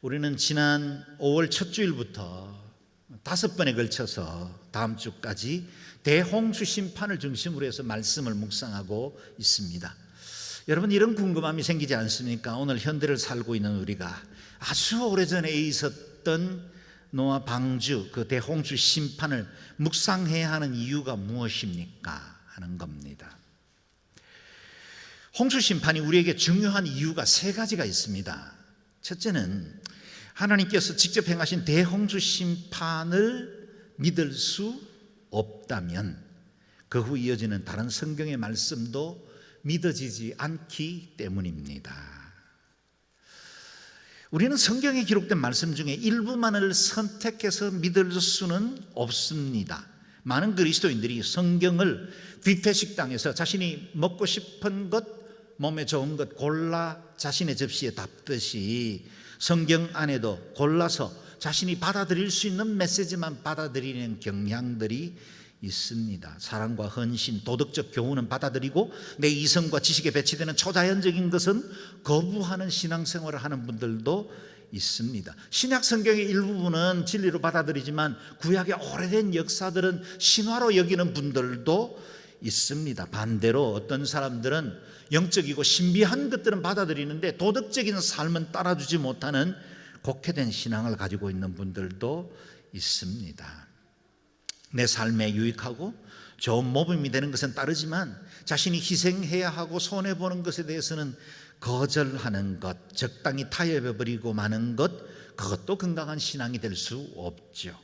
우리는 지난 5월 첫 주일부터 5번에 걸쳐서 다음 주까지 대홍수 심판을 중심으로 해서 말씀을 묵상하고 있습니다. 여러분, 이런 궁금함이 생기지 않습니까? 오늘 현대를 살고 있는 우리가 아주 오래전에 있었던 노아 방주, 그 대홍수 심판을 묵상해야 하는 이유가 무엇입니까? 하는 겁니다. 홍수 심판이 우리에게 중요한 이유가 3가지가 있습니다. 첫째는 하나님께서 직접 행하신 대홍수 심판을 믿을 수 없다면 그 후 이어지는 다른 성경의 말씀도 믿어지지 않기 때문입니다. 우리는 성경에 기록된 말씀 중에 일부만을 선택해서 믿을 수는 없습니다. 많은 그리스도인들이 성경을 뷔페식당에서 자신이 먹고 싶은 것, 몸에 좋은 것 골라 자신의 접시에 담듯이 성경 안에도 골라서 자신이 받아들일 수 있는 메시지만 받아들이는 경향들이 있습니다. 사랑과 헌신, 도덕적 교훈은 받아들이고 내 이성과 지식에 배치되는 초자연적인 것은 거부하는 신앙생활을 하는 분들도 있습니다. 신약 성경의 일부분은 진리로 받아들이지만 구약의 오래된 역사들은 신화로 여기는 분들도 있습니다. 반대로 어떤 사람들은 영적이고 신비한 것들은 받아들이는데 도덕적인 삶은 따라주지 못하는 곡해된 신앙을 가지고 있는 분들도 있습니다. 내 삶에 유익하고 좋은 모범이 되는 것은 따르지만 자신이 희생해야 하고 손해보는 것에 대해서는 거절하는 것, 적당히 타협해버리고 마는 것, 그것도 건강한 신앙이 될 수 없죠.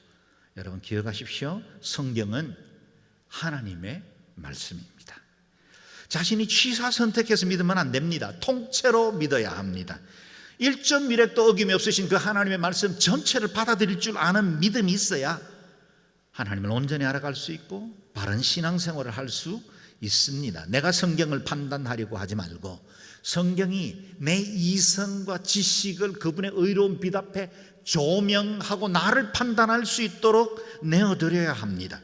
여러분 기억하십시오. 성경은 하나님의 말씀입니다. 자신이 취사 선택해서 믿으면 안 됩니다. 통째로 믿어야 합니다. 1.1획도 어김이 없으신 그 하나님의 말씀 전체를 받아들일 줄 아는 믿음이 있어야 하나님을 온전히 알아갈 수 있고 바른 신앙생활을 할 수 있습니다. 내가 성경을 판단하려고 하지 말고 성경이 내 이성과 지식을 그분의 의로운 빛 앞에 조명하고 나를 판단할 수 있도록 내어드려야 합니다.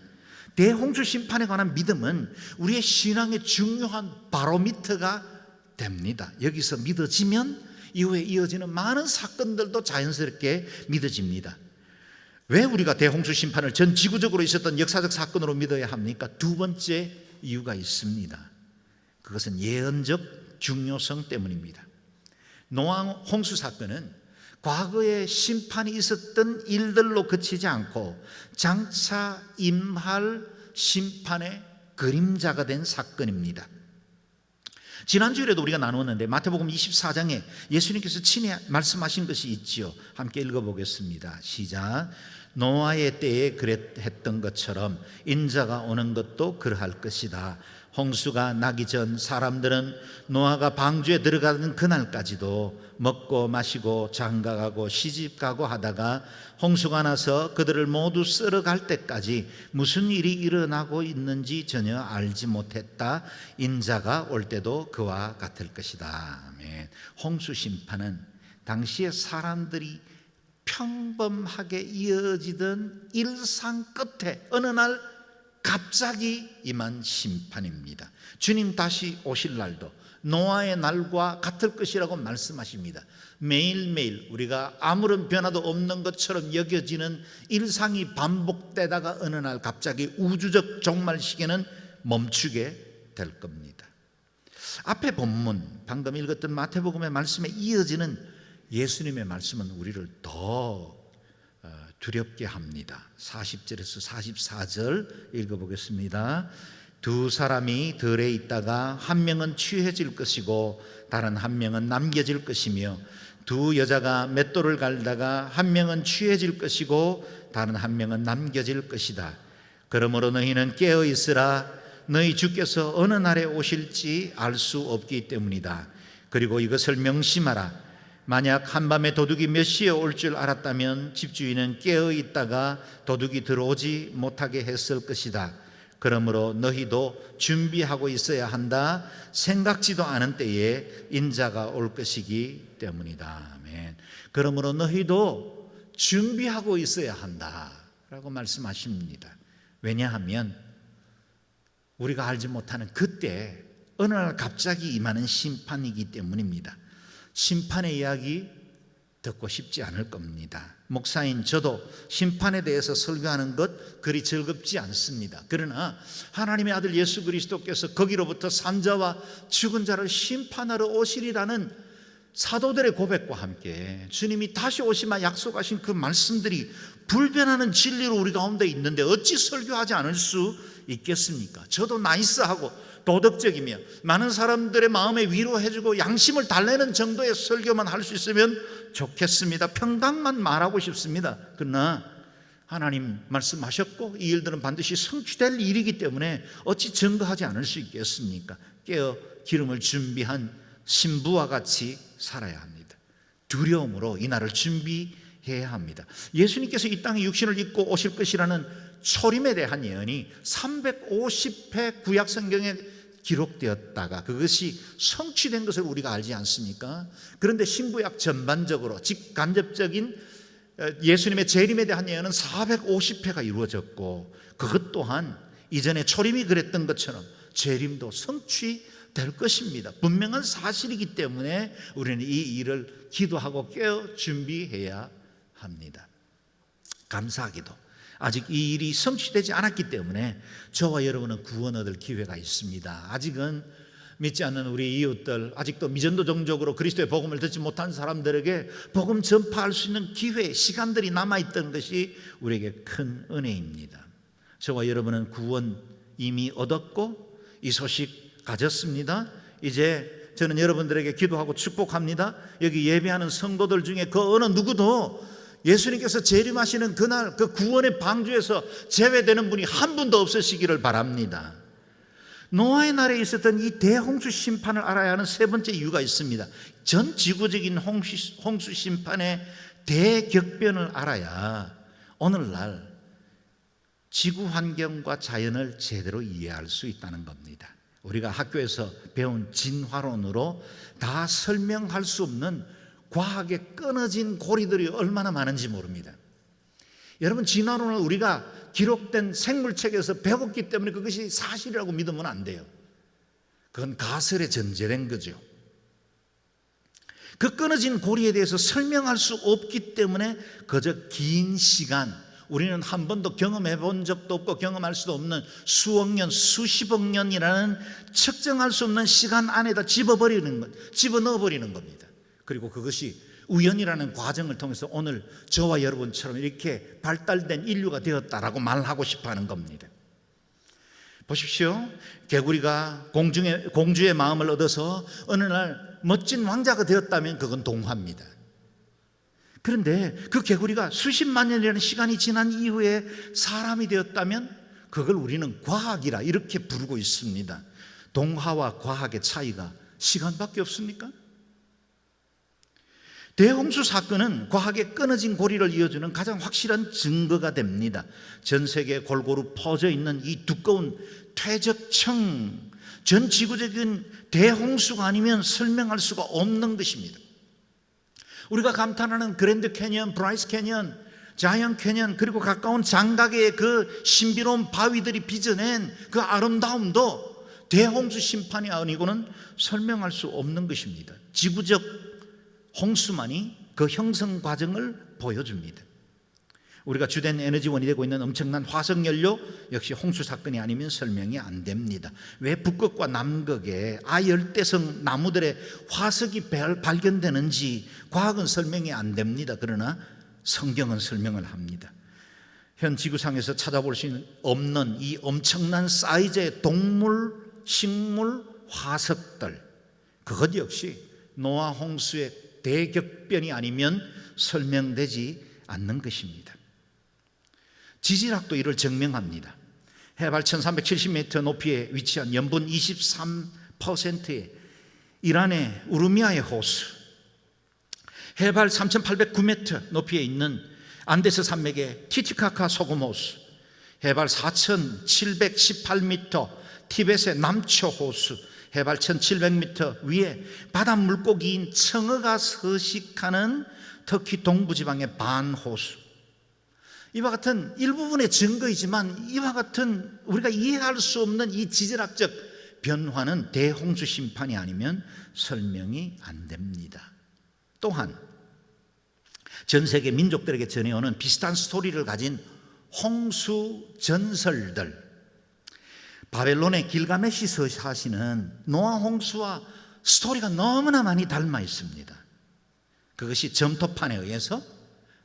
대홍수 심판에 관한 믿음은 우리의 신앙의 중요한 바로미터가 됩니다. 여기서 믿어지면 이후에 이어지는 많은 사건들도 자연스럽게 믿어집니다. 왜 우리가 대홍수 심판을 전 지구적으로 있었던 역사적 사건으로 믿어야 합니까? 2번째 이유가 있습니다. 그것은 예언적 중요성 때문입니다. 노아 홍수 사건은 과거에 심판이 있었던 일들로 그치지 않고 장차 임할 심판의 그림자가 된 사건입니다. 지난주에도 우리가 나누었는데 마태복음 24장에 예수님께서 친히 말씀하신 것이 있지요. 함께 읽어보겠습니다. 시작. 노아의 때에 그랬던 것처럼 인자가 오는 것도 그러할 것이다. 홍수가 나기 전 사람들은 노아가 방주에 들어가는 그날까지도 먹고 마시고 장가가고 시집가고 하다가 홍수가 나서 그들을 모두 쓸어갈 때까지 무슨 일이 일어나고 있는지 전혀 알지 못했다. 인자가 올 때도 그와 같을 것이다. 아멘. 홍수 심판은 당시에 사람들이 평범하게 이어지던 일상 끝에 어느 날 갑자기 임한 심판입니다. 주님 다시 오실 날도 노아의 날과 같을 것이라고 말씀하십니다. 매일매일 우리가 아무런 변화도 없는 것처럼 여겨지는 일상이 반복되다가 어느 날 갑자기 우주적 종말 시계는 멈추게 될 겁니다. 앞에 본문 방금 읽었던 마태복음의 말씀에 이어지는 예수님의 말씀은 우리를 더 두렵게 합니다. 40절에서 44절 읽어보겠습니다. 2 사람이 들에 있다가 한 명은 취해질 것이고 다른 한 명은 남겨질 것이며 2 여자가 맷돌을 갈다가 한 명은 취해질 것이고 다른 한 명은 남겨질 것이다. 그러므로 너희는 깨어 있으라. 너희 주께서 어느 날에 오실지 알 수 없기 때문이다. 그리고 이것을 명심하라. 만약 한밤에 도둑이 몇 시에 올 줄 알았다면 집주인은 깨어 있다가 도둑이 들어오지 못하게 했을 것이다. 그러므로 너희도 준비하고 있어야 한다. 생각지도 않은 때에 인자가 올 것이기 때문이다. 아멘. 그러므로 너희도 준비하고 있어야 한다 라고 말씀하십니다. 왜냐하면 우리가 알지 못하는 그때 어느 날 갑자기 임하는 심판이기 때문입니다. 심판의 이야기 듣고 싶지 않을 겁니다. 목사인 저도 심판에 대해서 설교하는 것 그리 즐겁지 않습니다. 그러나 하나님의 아들 예수 그리스도께서 거기로부터 산자와 죽은 자를 심판하러 오시리라는 사도들의 고백과 함께 주님이 다시 오시마 약속하신 그 말씀들이 불변하는 진리로 우리 가운데 있는데 어찌 설교하지 않을 수 있겠습니까? 저도 나이스하고 도덕적이며 많은 사람들의 마음에 위로해주고 양심을 달래는 정도의 설교만 할 수 있으면 좋겠습니다. 평강만 말하고 싶습니다. 그러나 하나님 말씀하셨고 이 일들은 반드시 성취될 일이기 때문에 어찌 증거하지 않을 수 있겠습니까? 깨어 기름을 준비한 신부와 같이 살아야 합니다. 두려움으로 이 날을 준비해야 합니다. 예수님께서 이 땅에 육신을 입고 오실 것이라는 초림에 대한 예언이 350회 구약 성경에 기록되었다가 그것이 성취된 것을 우리가 알지 않습니까? 그런데 신구약 전반적으로 직간접적인 예수님의 재림에 대한 예언은 450회가 이루어졌고 그것 또한 이전에 초림이 그랬던 것처럼 재림도 성취될 것입니다. 분명한 사실이기 때문에 우리는 이 일을 기도하고 깨어 준비해야 합니다. 감사하기도 아직 이 일이 성취되지 않았기 때문에 저와 여러분은 구원 얻을 기회가 있습니다. 아직은 믿지 않는 우리 이웃들, 아직도 미전도 종족으로 그리스도의 복음을 듣지 못한 사람들에게 복음 전파할 수 있는 기회, 시간들이 남아있던 것이 우리에게 큰 은혜입니다. 저와 여러분은 구원 이미 얻었고 이 소식 가졌습니다. 이제 저는 여러분들에게 기도하고 축복합니다. 여기 예배하는 성도들 중에 그 어느 누구도 예수님께서 재림하시는 그날 그 구원의 방주에서 제외되는 분이 한 분도 없으시기를 바랍니다. 노아의 날에 있었던 이 대홍수 심판을 알아야 하는 세 번째 이유가 있습니다. 전 지구적인 홍수 심판의 대격변을 알아야 오늘날 지구 환경과 자연을 제대로 이해할 수 있다는 겁니다. 우리가 학교에서 배운 진화론으로 다 설명할 수 없는 과학에 끊어진 고리들이 얼마나 많은지 모릅니다. 여러분, 진화론을 우리가 기록된 생물책에서 배웠기 때문에 그것이 사실이라고 믿으면 안 돼요. 그건 가설에 전제된 거죠. 그 끊어진 고리에 대해서 설명할 수 없기 때문에 그저 긴 시간, 우리는 한 번도 경험해 본 적도 없고 경험할 수도 없는 수억 년, 수십억 년이라는 측정할 수 없는 시간 안에다 집어넣어 버리는 겁니다. 그리고 그것이 우연이라는 과정을 통해서 오늘 저와 여러분처럼 이렇게 발달된 인류가 되었다라고 말하고 싶어 하는 겁니다. 보십시오. 개구리가 공주의 마음을 얻어서 어느 날 멋진 왕자가 되었다면 그건 동화입니다. 그런데 그 개구리가 수십만 년이라는 시간이 지난 이후에 사람이 되었다면 그걸 우리는 과학이라 이렇게 부르고 있습니다. 동화와 과학의 차이가 시간밖에 없습니까? 대홍수 사건은 과학의 끊어진 고리를 이어주는 가장 확실한 증거가 됩니다. 전 세계에 골고루 퍼져 있는 이 두꺼운 퇴적청, 전 지구적인 대홍수가 아니면 설명할 수가 없는 것입니다. 우리가 감탄하는 그랜드 캐니언, 브라이스 캐니언, 자이언트 캐니언, 그리고 가까운 장각의 그 신비로운 바위들이 빚어낸 그 아름다움도 대홍수 심판이 아니고는 설명할 수 없는 것입니다. 지구적 홍수만이 그 형성 과정을 보여줍니다. 우리가 주된 에너지원이 되고 있는 엄청난 화석연료 역시 홍수 사건이 아니면 설명이 안 됩니다. 왜 북극과 남극에 아열대성 나무들의 화석이 발견되는지 과학은 설명이 안 됩니다. 그러나 성경은 설명을 합니다. 현 지구상에서 찾아볼 수 없는 이 엄청난 사이즈의 동물, 식물, 화석들, 그것 역시 노아 홍수의 대격변이 아니면 설명되지 않는 것입니다. 지질학도 이를 증명합니다. 해발 1370m 높이에 위치한 염분 23%의 이란의 우르미아의 호수, 해발 3809m 높이에 있는 안데스 산맥의 티티카카 소금 호수, 해발 4718m 티벳의 남초 호수, 해발 1700m 위에 바다 물고기인 청어가 서식하는 터키 동부지방의 반호수, 이와 같은 일부분의 증거이지만 이와 같은 우리가 이해할 수 없는 이 지질학적 변화는 대홍수 심판이 아니면 설명이 안 됩니다. 또한 전 세계 민족들에게 전해오는 비슷한 스토리를 가진 홍수 전설들, 바벨론의 길가메시 서사시는 노아 홍수와 스토리가 너무나 많이 닮아 있습니다. 그것이 점토판에 의해서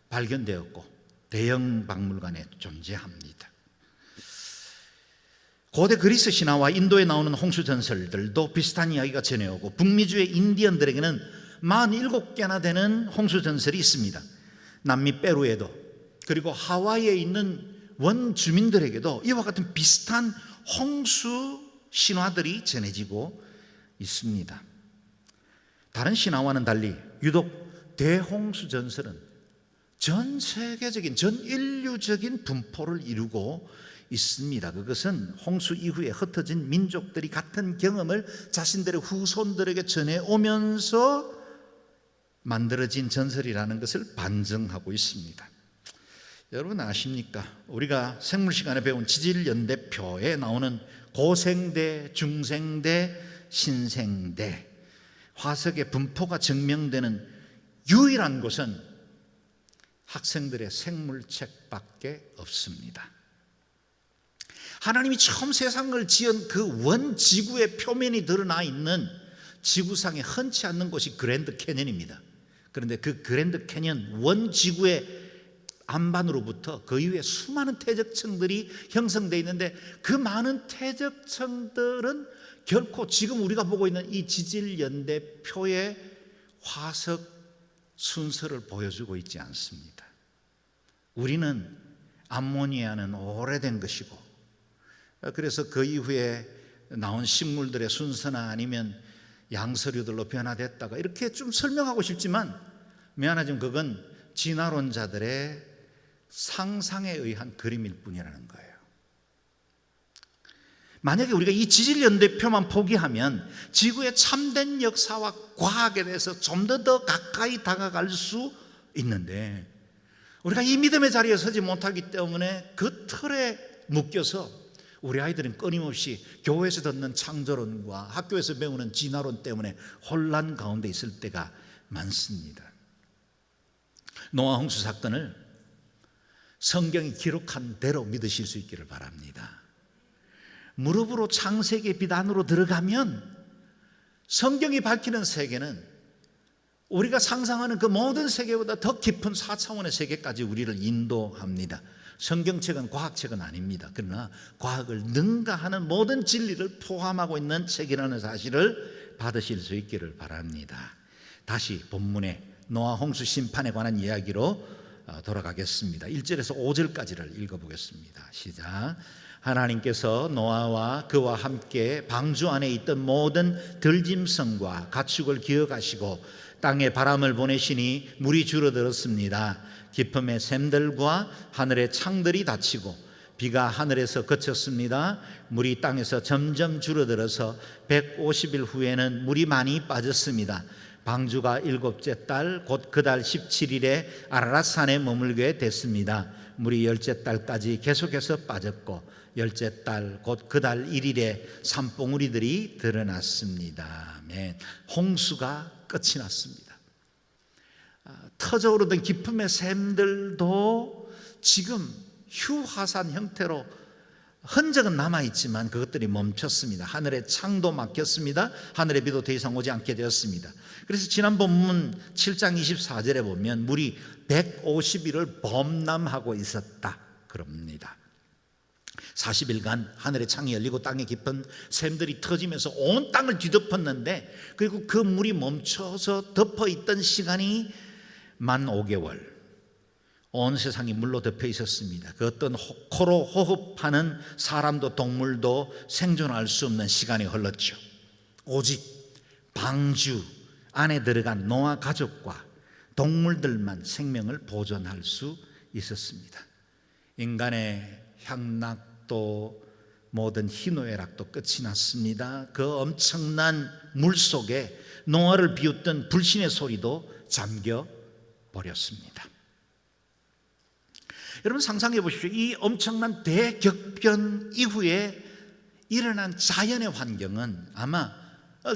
발견되었고 대형 박물관에 존재합니다. 고대 그리스 신화와 인도에 나오는 홍수 전설들도 비슷한 이야기가 전해오고 북미주의 인디언들에게는 47개나 되는 홍수 전설이 있습니다. 남미 페루에도 그리고 하와이에 있는 원주민들에게도 이와 같은 비슷한 홍수 신화들이 전해지고 있습니다. 다른 신화와는 달리 유독 대홍수 전설은 전 세계적인, 전 인류적인 분포를 이루고 있습니다. 그것은 홍수 이후에 흩어진 민족들이 같은 경험을 자신들의 후손들에게 전해오면서 만들어진 전설이라는 것을 반증하고 있습니다. 여러분 아십니까? 우리가 생물 시간에 배운 지질연대표에 나오는 고생대, 중생대, 신생대, 화석의 분포가 증명되는 유일한 곳은 학생들의 생물책밖에 없습니다. 하나님이 처음 세상을 지은 그 원지구의 표면이 드러나 있는 지구상에 흔치 않는 곳이 그랜드 캐년입니다. 그런데 그 그랜드 캐년 원지구의 안반으로부터 그 이후에 수많은 퇴적층들이 형성되어 있는데 그 많은 퇴적층들은 결코 지금 우리가 보고 있는 이 지질연대표의 화석 순서를 보여주고 있지 않습니다. 우리는 암모니아는 오래된 것이고, 그래서 그 이후에 나온 식물들의 순서나 아니면 양서류들로 변화됐다가 이렇게 좀 설명하고 싶지만 미안하지만 그건 진화론자들의 상상에 의한 그림일 뿐이라는 거예요. 만약에 우리가 이 지질연대표만 포기하면 지구의 참된 역사와 과학에 대해서 좀 더 가까이 다가갈 수 있는데 우리가 이 믿음의 자리에 서지 못하기 때문에 그 틀에 묶여서 우리 아이들은 끊임없이 교회에서 듣는 창조론과 학교에서 배우는 진화론 때문에 혼란 가운데 있을 때가 많습니다. 노아 홍수 사건을 성경이 기록한 대로 믿으실 수 있기를 바랍니다. 무릎으로 창세기 비단으로 들어가면 성경이 밝히는 세계는 우리가 상상하는 그 모든 세계보다 더 깊은 4차원의 세계까지 우리를 인도합니다. 성경책은 과학책은 아닙니다. 그러나 과학을 능가하는 모든 진리를 포함하고 있는 책이라는 사실을 받으실 수 있기를 바랍니다. 다시 본문의 노아 홍수 심판에 관한 이야기로 돌아가겠습니다. 1절에서 5절까지를 읽어보겠습니다. 시작. 하나님께서 노아와 그와 함께 방주 안에 있던 모든 들짐승과 가축을 기억하시고 땅에 바람을 보내시니 물이 줄어들었습니다. 깊음의 샘들과 하늘의 창들이 닫히고 비가 하늘에서 그쳤습니다. 물이 땅에서 점점 줄어들어서 150일 후에는 물이 많이 빠졌습니다. 방주가 7째 달 곧 그 달 17일에 아라랏산에 머물게 됐습니다. 물이 10째 달까지 계속해서 빠졌고 10째 달 곧 그 달 1일에 산봉우리들이 드러났습니다. 아멘. 홍수가 끝이 났습니다. 터져오르던 깊음의 샘들도 지금 휴화산 형태로 흔적은 남아있지만 그것들이 멈췄습니다. 하늘의 창도 막혔습니다. 하늘의 비도 더 이상 오지 않게 되었습니다. 그래서 지난 본문 7장 24절에 보면 물이 150일을 범람하고 있었다 그럽니다. 40일간 하늘의 창이 열리고 땅의 깊은 샘들이 터지면서 온 땅을 뒤덮었는데 그리고 그 물이 멈춰서 덮어있던 시간이 만 5개월, 온 세상이 물로 덮여 있었습니다. 그 어떤 코로 호흡하는 사람도 동물도 생존할 수 없는 시간이 흘렀죠. 오직 방주 안에 들어간 노아 가족과 동물들만 생명을 보존할 수 있었습니다. 인간의 향락도 모든 희노애락도 끝이 났습니다. 그 엄청난 물 속에 노아를 비웃던 불신의 소리도 잠겨 버렸습니다. 여러분 상상해 보십시오. 이 엄청난 대격변 이후에 일어난 자연의 환경은 아마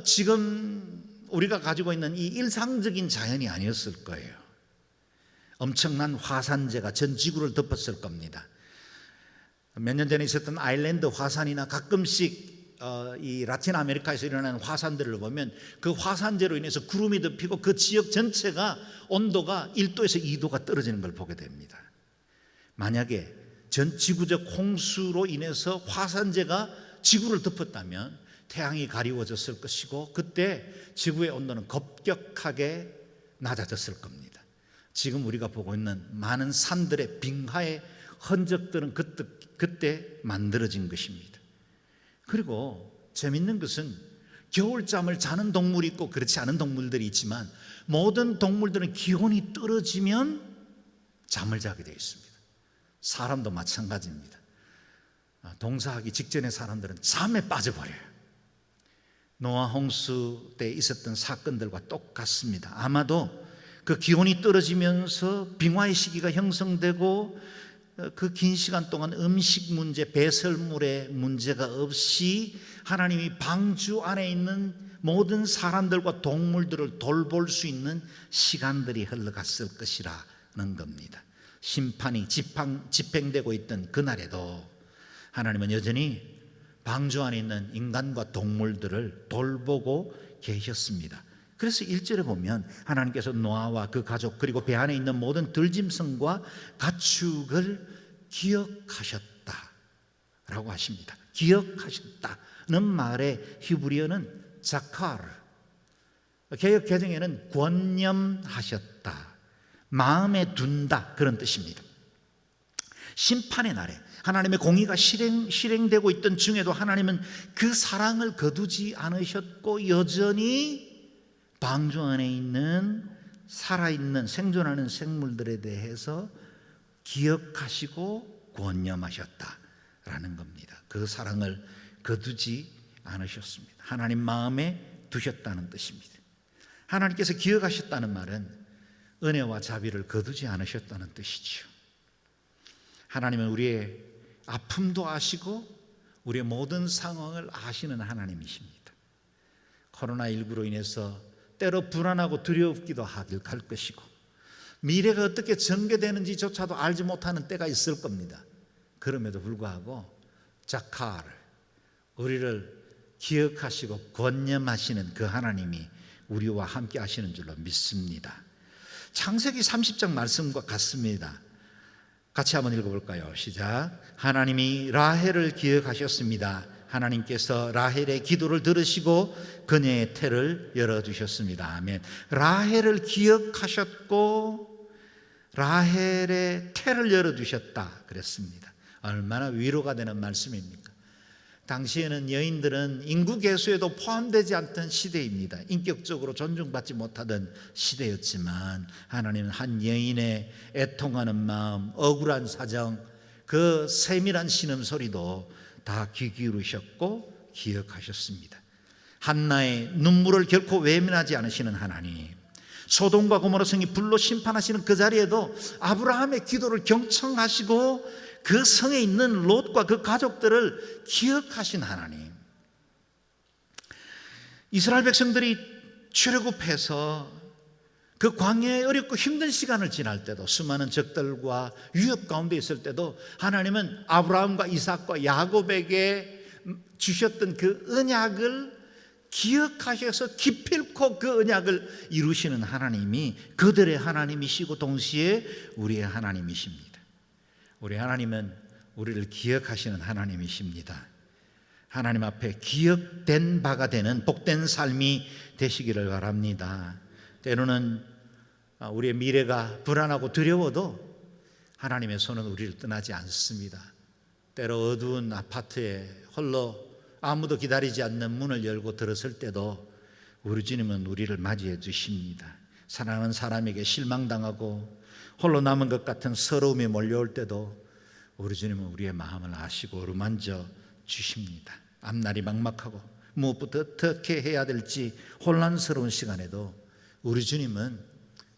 지금 우리가 가지고 있는 이 일상적인 자연이 아니었을 거예요. 엄청난 화산재가 전 지구를 덮었을 겁니다. 몇 년 전에 있었던 아일랜드 화산이나 가끔씩 이 라틴 아메리카에서 일어나는 화산들을 보면 그 화산재로 인해서 구름이 덮이고 그 지역 전체가 온도가 1도에서 2도가 떨어지는 걸 보게 됩니다. 만약에 전 지구적 홍수로 인해서 화산재가 지구를 덮었다면 태양이 가리워졌을 것이고 그때 지구의 온도는 급격하게 낮아졌을 겁니다. 지금 우리가 보고 있는 많은 산들의 빙하의 흔적들은 그때 만들어진 것입니다. 그리고 재밌는 것은 겨울잠을 자는 동물이 있고 그렇지 않은 동물들이 있지만 모든 동물들은 기온이 떨어지면 잠을 자게 되어 있습니다. 사람도 마찬가지입니다. 동사하기 직전의 사람들은 잠에 빠져버려요. 노아 홍수 때 있었던 사건들과 똑같습니다. 아마도 그 기온이 떨어지면서 빙하의 시기가 형성되고 그 긴 시간 동안 음식 문제, 배설물의 문제가 없이 하나님이 방주 안에 있는 모든 사람들과 동물들을 돌볼 수 있는 시간들이 흘러갔을 것이라는 겁니다. 심판이 집행되고 있던 그날에도 하나님은 여전히 방주 안에 있는 인간과 동물들을 돌보고 계셨습니다. 그래서 1절에 보면 하나님께서 노아와 그 가족 그리고 배 안에 있는 모든 들짐승과 가축을 기억하셨다라고 하십니다. 기억하셨다는 말의 히브리어는 자카르, 개역 개정에는 권념하셨다, 마음에 둔다 그런 뜻입니다. 심판의 날에 하나님의 공의가 실행되고 있던 중에도 하나님은 그 사랑을 거두지 않으셨고 여전히 방주 안에 있는 살아있는 생존하는 생물들에 대해서 기억하시고 권념하셨다라는 겁니다. 그 사랑을 거두지 않으셨습니다. 하나님 마음에 두셨다는 뜻입니다. 하나님께서 기억하셨다는 말은 은혜와 자비를 거두지 않으셨다는 뜻이죠. 하나님은 우리의 아픔도 아시고 우리의 모든 상황을 아시는 하나님이십니다. 코로나19로 인해서 때로 불안하고 두렵기도 할 것이고 미래가 어떻게 전개되는지조차도 알지 못하는 때가 있을 겁니다. 그럼에도 불구하고 자카르, 우리를 기억하시고 권념하시는 그 하나님이 우리와 함께 하시는 줄로 믿습니다. 창세기 30장 말씀과 같습니다. 같이 한번 읽어볼까요? 시작. 하나님이 라헬을 기억하셨습니다. 하나님께서 라헬의 기도를 들으시고 그녀의 태를 열어주셨습니다. 아멘. 라헬을 기억하셨고 라헬의 태를 열어주셨다 그랬습니다. 얼마나 위로가 되는 말씀입니까? 당시에는 여인들은 인구 계수에도 포함되지 않던 시대입니다. 인격적으로 존중받지 못하던 시대였지만 하나님은 한 여인의 애통하는 마음, 억울한 사정, 그 세밀한 신음소리도 다 귀 기울이셨고 기억하셨습니다. 한나의 눈물을 결코 외면하지 않으시는 하나님, 소돔과 고모라 성이 불로 심판하시는 그 자리에도 아브라함의 기도를 경청하시고 그 성에 있는 롯과 그 가족들을 기억하신 하나님, 이스라엘 백성들이 출애굽해서 그 광야에 어렵고 힘든 시간을 지날 때도 수많은 적들과 위협 가운데 있을 때도 하나님은 아브라함과 이삭과 야곱에게 주셨던 그 언약을 기억하셔서 기필코 그 언약을 이루시는 하나님이 그들의 하나님이시고 동시에 우리의 하나님이십니다. 우리 하나님은 우리를 기억하시는 하나님이십니다. 하나님 앞에 기억된 바가 되는 복된 삶이 되시기를 바랍니다. 때로는 우리의 미래가 불안하고 두려워도 하나님의 손은 우리를 떠나지 않습니다. 때로 어두운 아파트에 홀로 아무도 기다리지 않는 문을 열고 들었을 때도 우리 주님은 우리를 맞이해 주십니다. 사랑하는 사람에게 실망당하고 홀로 남은 것 같은 서러움이 몰려올 때도 우리 주님은 우리의 마음을 아시고 어루만져 주십니다. 앞날이 막막하고 무엇부터 어떻게 해야 될지 혼란스러운 시간에도 우리 주님은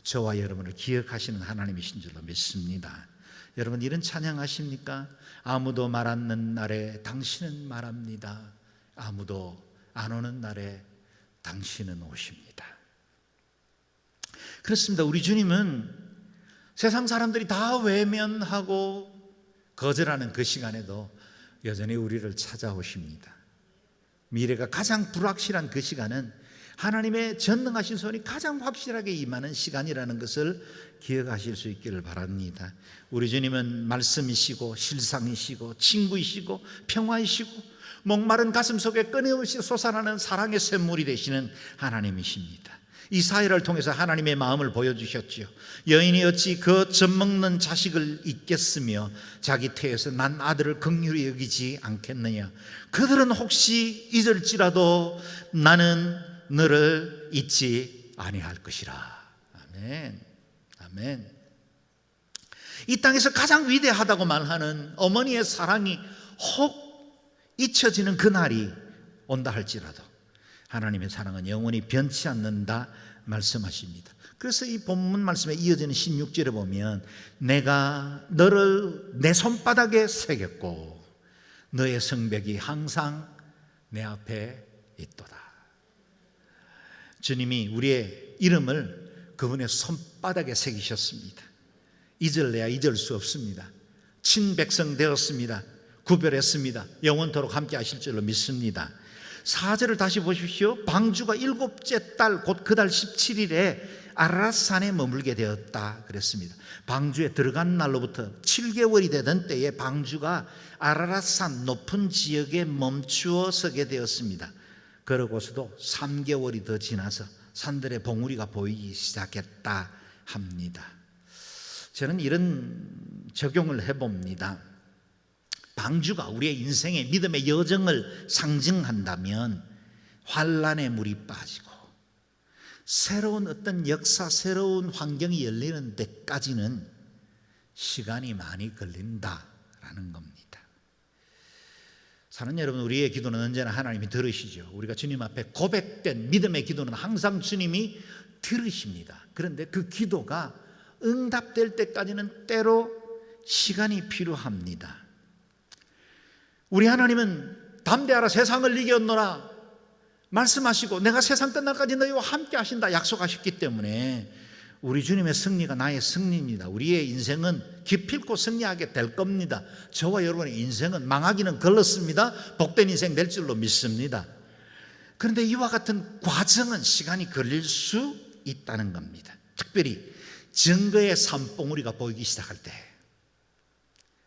저와 여러분을 기억하시는 하나님이신 줄로 믿습니다. 여러분 이런 찬양하십니까? 아무도 말 않는 날에 당신은 말합니다. 아무도 안 오는 날에 당신은 오십니다. 그렇습니다. 우리 주님은 세상 사람들이 다 외면하고 거절하는 그 시간에도 여전히 우리를 찾아오십니다. 미래가 가장 불확실한 그 시간은 하나님의 전능하신 손이 가장 확실하게 임하는 시간이라는 것을 기억하실 수 있기를 바랍니다. 우리 주님은 말씀이시고 실상이시고 친구이시고 평화이시고 목마른 가슴 속에 끊임없이 솟아나는 사랑의 샘물이 되시는 하나님이십니다. 이사야를 통해서 하나님의 마음을 보여주셨지요. 여인이 어찌 그 젖먹는 자식을 잊겠으며 자기 태에서 난 아들을 긍휼히 여기지 않겠느냐. 그들은 혹시 잊을지라도 나는 너를 잊지 아니할 것이라. 아멘. 아멘. 이 땅에서 가장 위대하다고 말하는 어머니의 사랑이 혹 잊혀지는 그날이 온다 할지라도 하나님의 사랑은 영원히 변치 않는다 말씀하십니다. 그래서 이 본문 말씀에 이어지는 16절에 보면 내가 너를 내 손바닥에 새겼고 너의 성벽이 항상 내 앞에 있도다. 주님이 우리의 이름을 그분의 손바닥에 새기셨습니다. 잊을래야 잊을 수 없습니다. 친백성 되었습니다. 구별했습니다. 영원토록 함께 하실 줄로 믿습니다. 4절을 다시 보십시오. 방주가 7째 달 곧 그 달 17일에 아라랏산에 머물게 되었다 그랬습니다. 방주에 들어간 날로부터 7개월이 되던 때에 방주가 아라랏산 높은 지역에 멈추어 서게 되었습니다. 그러고서도 3개월이 더 지나서 산들의 봉우리가 보이기 시작했다 합니다. 저는 이런 적용을 해봅니다. 방주가 우리의 인생의 믿음의 여정을 상징한다면 환란의 물이 빠지고 새로운 어떤 역사, 새로운 환경이 열리는 데까지는 시간이 많이 걸린다라는 겁니다. 사랑하는 여러분, 우리의 기도는 언제나 하나님이 들으시죠. 우리가 주님 앞에 고백된 믿음의 기도는 항상 주님이 들으십니다. 그런데 그 기도가 응답될 때까지는 때로 시간이 필요합니다. 우리 하나님은 담대하라 세상을 이겼노라 말씀하시고 내가 세상 끝날까지 너희와 함께 하신다 약속하셨기 때문에 우리 주님의 승리가 나의 승리입니다. 우리의 인생은 기필코 승리하게 될 겁니다. 저와 여러분의 인생은 망하기는 걸렀습니다. 복된 인생 될 줄로 믿습니다. 그런데 이와 같은 과정은 시간이 걸릴 수 있다는 겁니다. 특별히 증거의 산봉우리가 보이기 시작할 때,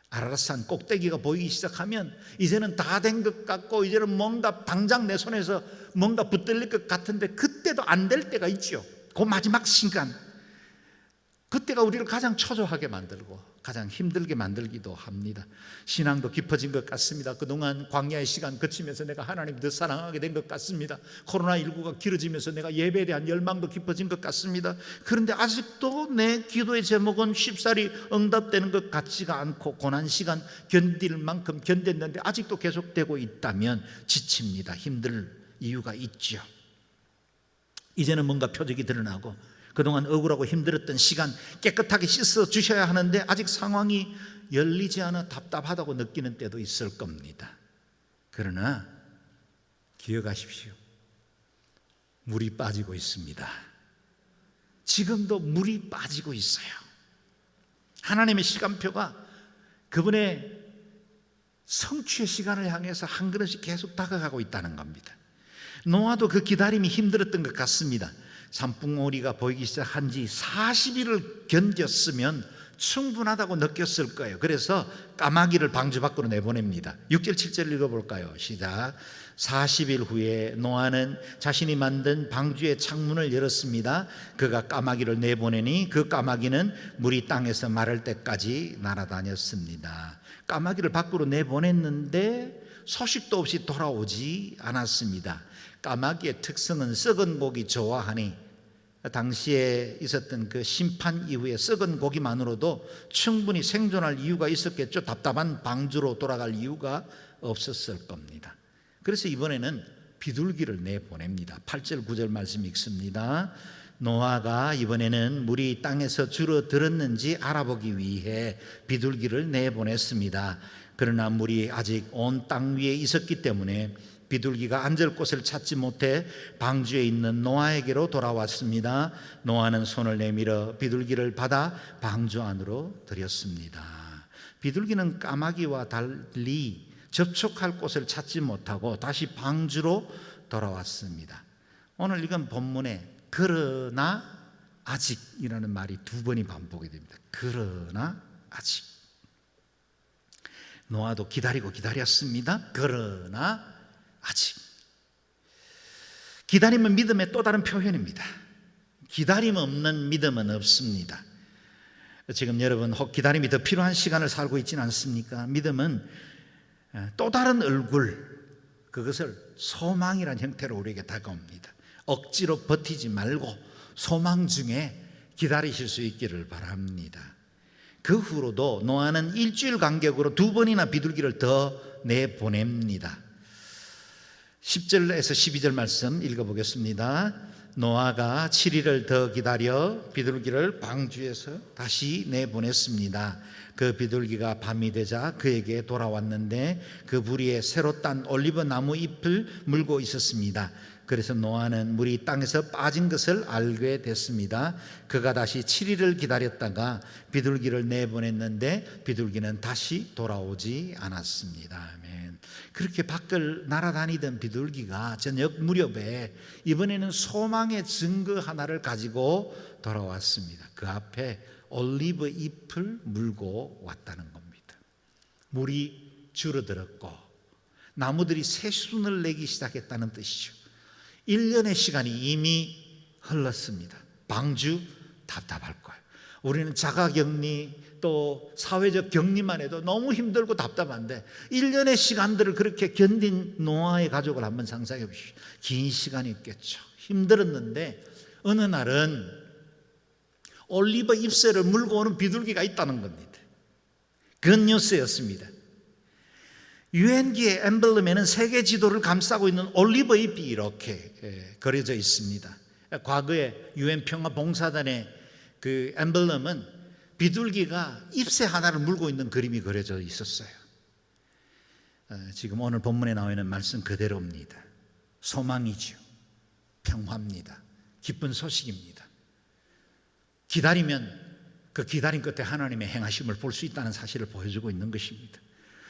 아라랏산 꼭대기가 보이기 시작하면 이제는 다 된 것 같고 이제는 뭔가 당장 내 손에서 뭔가 붙들릴 것 같은데 그때도 안 될 때가 있죠. 그 마지막 시간, 그때가 우리를 가장 초조하게 만들고 가장 힘들게 만들기도 합니다. 신앙도 깊어진 것 같습니다. 그동안 광야의 시간 거치면서 내가 하나님 더 사랑하게 된 것 같습니다. 코로나19가 길어지면서 내가 예배에 대한 열망도 깊어진 것 같습니다. 그런데 아직도 내 기도의 제목은 쉽사리 응답되는 것 같지가 않고 고난 시간 견딜 만큼 견뎠는데 아직도 계속되고 있다면 지칩니다. 힘들 이유가 있죠. 이제는 뭔가 표적이 드러나고 그동안 억울하고 힘들었던 시간 깨끗하게 씻어 주셔야 하는데 아직 상황이 열리지 않아 답답하다고 느끼는 때도 있을 겁니다. 그러나 기억하십시오. 물이 빠지고 있습니다. 지금도 물이 빠지고 있어요. 하나님의 시간표가 그분의 성취의 시간을 향해서 한 걸음씩 계속 다가가고 있다는 겁니다. 노아도 그 기다림이 힘들었던 것 같습니다. 산봉우리가 보이기 시작한 지 40일을 견뎠으면 충분하다고 느꼈을 거예요. 그래서 까마귀를 방주 밖으로 내보냅니다. 6절 7절 읽어볼까요? 시작. 40일 후에 노아는 자신이 만든 방주의 창문을 열었습니다. 그가 까마귀를 내보내니 그 까마귀는 물이 땅에서 마를 때까지 날아다녔습니다. 까마귀를 밖으로 내보냈는데 소식도 없이 돌아오지 않았습니다. 까마귀의 특성은 썩은 고기 좋아하니 당시에 있었던 그 심판 이후에 썩은 고기만으로도 충분히 생존할 이유가 있었겠죠. 답답한 방주로 돌아갈 이유가 없었을 겁니다. 그래서 이번에는 비둘기를 내보냅니다. 8절 9절 말씀 읽습니다. 노아가 이번에는 물이 땅에서 줄어들었는지 알아보기 위해 비둘기를 내보냈습니다. 그러나 물이 아직 온 땅 위에 있었기 때문에 비둘기가 앉을 곳을 찾지 못해 방주에 있는 노아에게로 돌아왔습니다. 노아는 손을 내밀어 비둘기를 받아 방주 안으로 들였습니다. 비둘기는 까마귀와 달리 접촉할 곳을 찾지 못하고 다시 방주로 돌아왔습니다. 오늘 읽은 본문에 그러나 아직이라는 말이 두 번이 반복이 됩니다. 그러나 아직. 노아도 기다리고 기다렸습니다. 그러나 아직. 기다림은 믿음의 또 다른 표현입니다. 기다림 없는 믿음은 없습니다. 지금 여러분 혹 기다림이 더 필요한 시간을 살고 있지는 않습니까? 믿음은 또 다른 얼굴, 그것을 소망이라는 형태로 우리에게 다가옵니다. 억지로 버티지 말고 소망 중에 기다리실 수 있기를 바랍니다. 그 후로도 노아는 일주일 간격으로 두 번이나 비둘기를 더 내보냅니다. 10절에서 12절 말씀 읽어보겠습니다. 노아가 7일을 더 기다려 비둘기를 방주에서 다시 내보냈습니다. 그 비둘기가 밤이 되자 그에게 돌아왔는데 그 부리에 새로 딴 올리브 나무 잎을 물고 있었습니다. 그래서 노아는 물이 땅에서 빠진 것을 알게 됐습니다. 그가 다시 7일을 기다렸다가 비둘기를 내보냈는데 비둘기는 다시 돌아오지 않았습니다. 아멘. 그렇게 밖을 날아다니던 비둘기가 저녁 무렵에 이번에는 소망의 증거 하나를 가지고 돌아왔습니다. 그 앞에 올리브 잎을 물고 왔다는 겁니다. 물이 줄어들었고 나무들이 새순을 내기 시작했다는 뜻이죠. 1년의 시간이 이미 흘렀습니다. 방주 답답할 거예요. 우리는 자가격리 또 사회적 격리만 해도 너무 힘들고 답답한데 1년의 시간들을 그렇게 견딘 노아의 가족을 한번 상상해 보십시오. 긴 시간이 있겠죠. 힘들었는데 어느 날은 올리브 잎새를 물고 오는 비둘기가 있다는 겁니다. 굿뉴스였습니다. 유엔기의 엠블럼에는 세계 지도를 감싸고 있는 올리브 잎이 이렇게 그려져 있습니다. 과거에 유엔 평화 봉사단의 그 엠블럼은 비둘기가 잎새 하나를 물고 있는 그림이 그려져 있었어요. 지금 오늘 본문에 나와 있는 말씀 그대로입니다. 소망이죠. 평화입니다. 기쁜 소식입니다. 기다리면 그 기다림 끝에 하나님의 행하심을 볼 수 있다는 사실을 보여주고 있는 것입니다.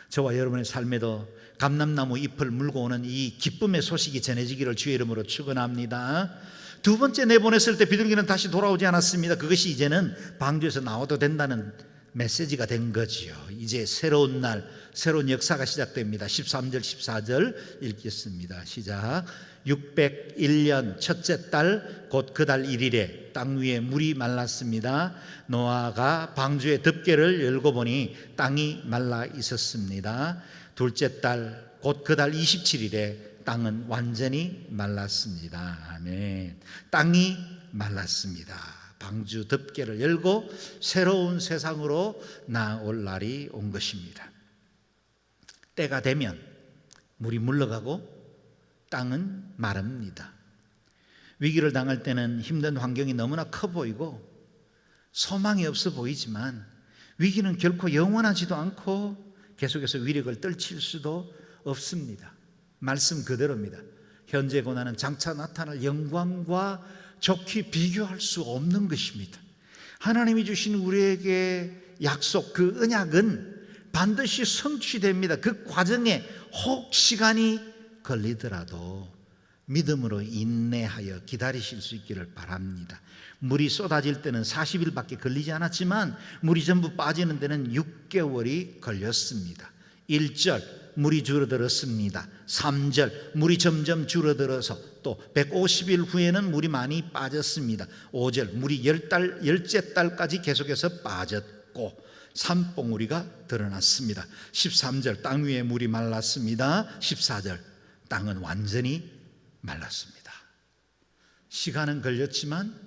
저와 여러분의 삶에도 감람나무 잎을 물고 오는 이 기쁨의 소식이 전해지기를 주의 이름으로 축원합니다. 두 번째 내보냈을 때 비둘기는 다시 돌아오지 않았습니다. 그것이 이제는 방주에서 나와도 된다는 메시지가 된 거지요. 이제 새로운 날, 새로운 역사가 시작됩니다. 13절, 14절 읽겠습니다. 시작. 601년 첫째 달 곧 그 달 1일에 땅 위에 물이 말랐습니다. 노아가 방주의 덮개를 열고 보니 땅이 말라 있었습니다. 둘째 달 곧 그 달 27일에 땅은 완전히 말랐습니다. 아멘. 땅이 말랐습니다. 방주 덮개를 열고 새로운 세상으로 나올 날이 온 것입니다. 때가 되면 물이 물러가고 땅은 마릅니다. 위기를 당할 때는 힘든 환경이 너무나 커 보이고 소망이 없어 보이지만 위기는 결코 영원하지도 않고 계속해서 위력을 떨칠 수도 없습니다. 말씀 그대로입니다. 현재 고난은 장차 나타날 영광과 좋게 비교할 수 없는 것입니다. 하나님이 주신 우리에게 약속, 그 언약은 반드시 성취됩니다. 그 과정에 혹 시간이 걸리더라도 믿음으로 인내하여 기다리실 수 있기를 바랍니다. 물이 쏟아질 때는 40일밖에 걸리지 않았지만 물이 전부 빠지는 데는 6개월이 걸렸습니다. 1절 물이 줄어들었습니다. 3절 물이 점점 줄어들어서 또 150일 후에는 물이 많이 빠졌습니다. 5절 물이 열째 달까지 계속해서 빠졌고 산봉우리가 드러났습니다. 13절 땅 위에 물이 말랐습니다. 14절 땅은 완전히 말랐습니다. 시간은 걸렸지만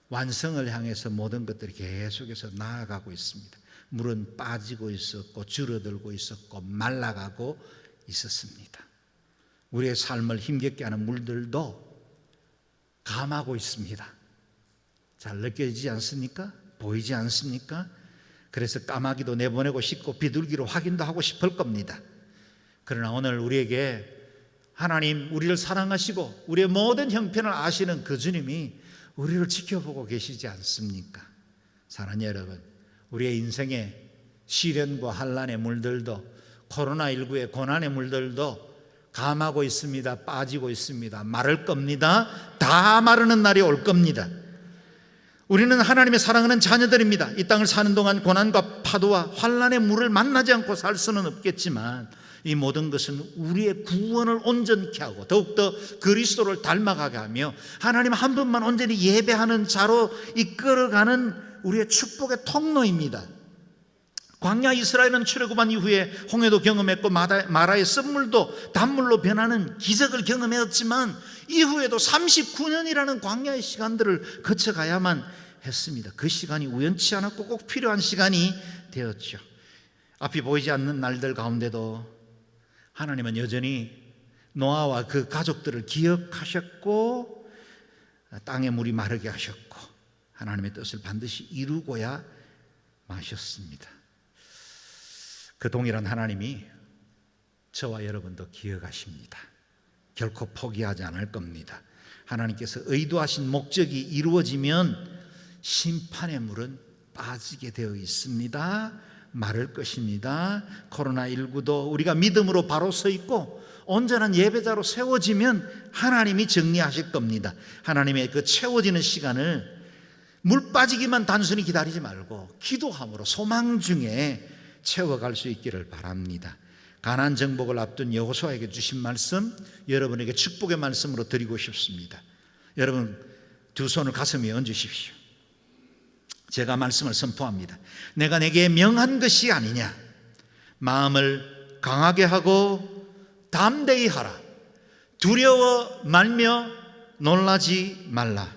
완성을 향해서 모든 것들이 계속해서 나아가고 있습니다. 물은 빠지고 있었고 줄어들고 있었고 말라가고 있었습니다. 우리의 삶을 힘겹게 하는 물들도 감하고 있습니다. 잘 느껴지지 않습니까? 보이지 않습니까? 그래서 까마귀도 내보내고 싶고 비둘기로 확인도 하고 싶을 겁니다. 그러나 오늘 우리에게 하나님, 우리를 사랑하시고 우리의 모든 형편을 아시는 그 주님이 우리를 지켜보고 계시지 않습니까? 사랑하는 여러분, 우리의 인생에 시련과 환난에 물들도 코로나19의 고난에 물들도 감하고 있습니다. 빠지고 있습니다. 마를 겁니다. 다 마르는 날이 올 겁니다. 우리는 하나님의 사랑하는 자녀들입니다. 이 땅을 사는 동안 고난과 파도와 환난의 물을 만나지 않고 살 수는 없겠지만 이 모든 것은 우리의 구원을 온전케 하고 더욱더 그리스도를 닮아가게 하며 하나님 한 분만 온전히 예배하는 자로 이끌어가는 우리의 축복의 통로입니다. 광야 이스라엘은 출애굽한 이후에 홍해도 경험했고 마라의 쓴물도 단물로 변하는 기적을 경험했지만 이후에도 39년이라는 광야의 시간들을 거쳐가야만 했습니다. 그 시간이 우연치 않았고 꼭 필요한 시간이 되었죠. 앞이 보이지 않는 날들 가운데도 하나님은 여전히 노아와 그 가족들을 기억하셨고 땅의 물이 마르게 하셨고 하나님의 뜻을 반드시 이루고야 마셨습니다. 그 동일한 하나님이 저와 여러분도 기억하십니다. 결코 포기하지 않을 겁니다. 하나님께서 의도하신 목적이 이루어지면 심판의 물은 빠지게 되어 있습니다. 마를 것입니다. 코로나19도 우리가 믿음으로 바로 서 있고 온전한 예배자로 세워지면 하나님이 정리하실 겁니다. 하나님의 그 채워지는 시간을 물 빠지기만 단순히 기다리지 말고 기도함으로 소망 중에 채워갈 수 있기를 바랍니다. 가나안 정복을 앞둔 여호수아에게 주신 말씀, 여러분에게 축복의 말씀으로 드리고 싶습니다. 여러분 두 손을 가슴에 얹으십시오. 제가 말씀을 선포합니다. 내가 내게 명한 것이 아니냐. 마음을 강하게 하고 담대히 하라. 두려워 말며 놀라지 말라.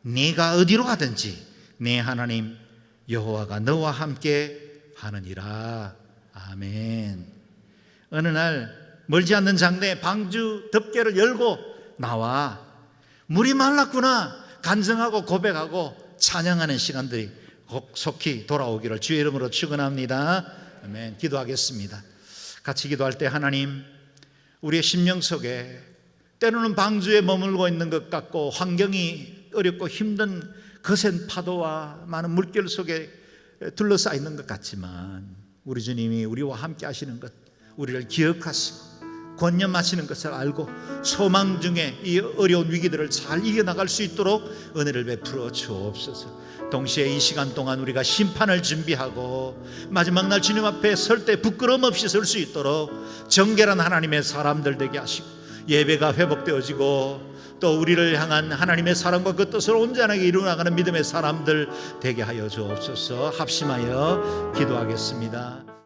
네가 어디로 가든지 내 하나님 여호와가 너와 함께 하느니라. 아멘. 어느 날 멀지 않는 장내에 방주 덮개를 열고 나와 물이 말랐구나 간증하고 고백하고 찬양하는 시간들이 속히 돌아오기를 주의 이름으로 축원합니다. 아멘. 기도하겠습니다. 같이 기도할 때 하나님, 우리의 심령 속에 때로는 방주에 머물고 있는 것 같고 환경이 어렵고 힘든 거센 파도와 많은 물결 속에 둘러싸여 있는 것 같지만 우리 주님이 우리와 함께 하시는 것, 우리를 기억하시고 권념하시는 것을 알고 소망 중에 이 어려운 위기들을 잘 이겨나갈 수 있도록 은혜를 베풀어 주옵소서. 동시에 이 시간 동안 우리가 심판을 준비하고 마지막 날 주님 앞에 설 때 부끄러움 없이 설 수 있도록 정결한 하나님의 사람들 되게 하시고 예배가 회복되어지고 또 우리를 향한 하나님의 사랑과 그 뜻을 온전하게 이루어나가는 믿음의 사람들 되게 하여 주옵소서. 합심하여 기도하겠습니다.